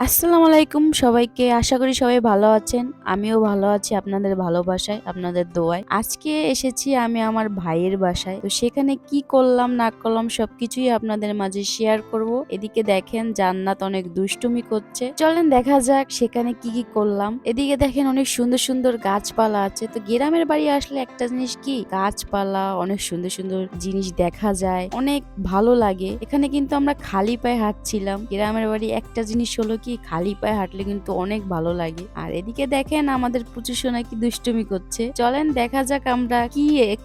আসসালামু আলাইকুম সবাইকে। আশা করি সবাই ভালো আছেন। আমিও ভালো আছি আপনাদের ভালোবাসায়, আপনাদের দোয়ায়। আজকে এসেছি আমি আমার ভাইয়ের বাসায়। তো সেখানে কি করলাম না করলাম সবকিছুই আপনাদের মাঝে শেয়ার করব। এদিকে দেখেন জান্নাত অনেক দুষ্টুমি করছে। চলেন দেখা যাক সেখানে কি করলাম। এদিকে দেখেন অনেক সুন্দর সুন্দর গাছপালা আছে। তো গ্রামের বাড়ি আসলে একটা জিনিস কি গাছপালা অনেক সুন্দর সুন্দর জিনিস দেখা যায়। অনেক ভালো লাগে। এখানে কিন্তু আমরা খালি পায়ে হাঁটছিলাম। গ্রামের বাড়ি একটা জিনিস হলো কি খালি পায়ে হাঁটলে কিন্তু অনেক ভালো লাগে। আর এদিকে দেখেন আমাদের পুচু সোনা কি দুষ্টুমি করছে। চলেন দেখা যাক আমরা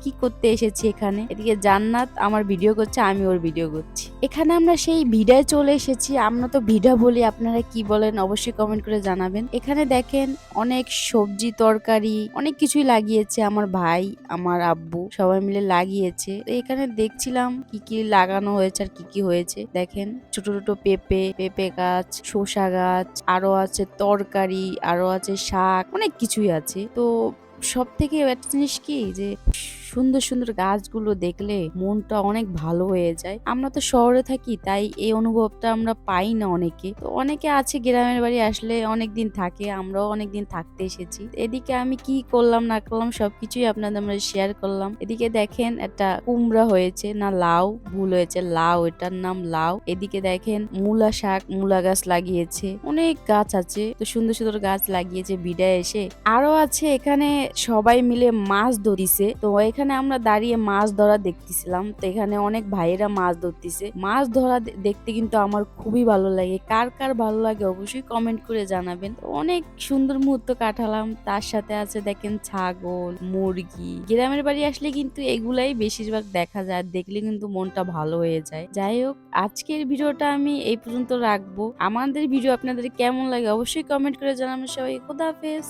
কি করতে এসেছি এখানে। এদিকে জান্নাত আমার ভিডিও করছে, আমি ওর ভিডিও করছি। এখানে আমরা সেই ভিড়ায় চলে এসেছি। আমরা তো ভিড়া বলি, আপনারা কি বলেন অবশ্যই কমেন্ট করে জানাবেন। এখানে দেখেন অনেক সবজি তরকারি অনেক কিছুই লাগিয়েছে আমার ভাই, আমার আব্বু সবাই মিলে লাগিয়েছে। তো এখানে দেখছিলাম কি কি লাগানো হয়েছে আর কি কি হয়েছে। দেখেন ছোট ছোট পেঁপে গাছ, শসা গাছ, আরো আছে তরকারি, আরো আছে শাক, অনেক কিছুই আছে। তো সব থেকে একটা জিনিস কি যে সুন্দর সুন্দর গাছগুলো দেখলে মনটা অনেক ভালো হয়ে যায়। আমরা তো শহরে থাকি, তাই এই অনুভবটা আমরা পাই না অনেকে। তো অনেকে আছে গ্রামের বাড়ি আসলে অনেকদিন থাকে, আমরাও অনেকদিন থাকতে এসেছি। এদিকে আমি কি করলাম না করলাম সবকিছুই আপনাদের আমরা শেয়ার করলাম। এদিকে দেখেন একটা কুমড়া হয়েছে, না লাউ, ভুল হয়েছে, লাউ, এটার নাম লাউ। এদিকে দেখেন মূলা শাক, মূলা গাছ লাগিয়েছে, অনেক গাছ আছে। তো সুন্দর সুন্দর গাছ লাগিয়েছে বিডায় এসে। আরো আছে এখানে সবাই মিলে মাছ ধরিছে। তো এখানে আমরা দাঁড়িয়ে মাছ ধরা দেখতেছিলাম। তো এখানে অনেক ভাইয়েরা মাছ ধরতেছে। মাছ ধরা দেখতে কিন্তু আমার খুবই ভালো লাগে। কার কার ভালো লাগে অবশ্যই কমেন্ট করে জানাবেন। তো অনেক সুন্দর মুহূর্ত কাটালাম। তার সাথে আছে দেখেন ছাগল, মুরগি। গ্রামের বাড়ি আসলে কিন্তু এগুলাই বেশিরভাগ দেখা যায়, দেখলে কিন্তু মনটা ভালো হয়ে যায়। যাই হোক, আজকের ভিডিওটা আমি এই পর্যন্ত রাখবো। আমাদের ভিডিও আপনাদের কেমন লাগে অবশ্যই কমেন্ট করে জানাবেন। সবাই খোদা হাফেজ।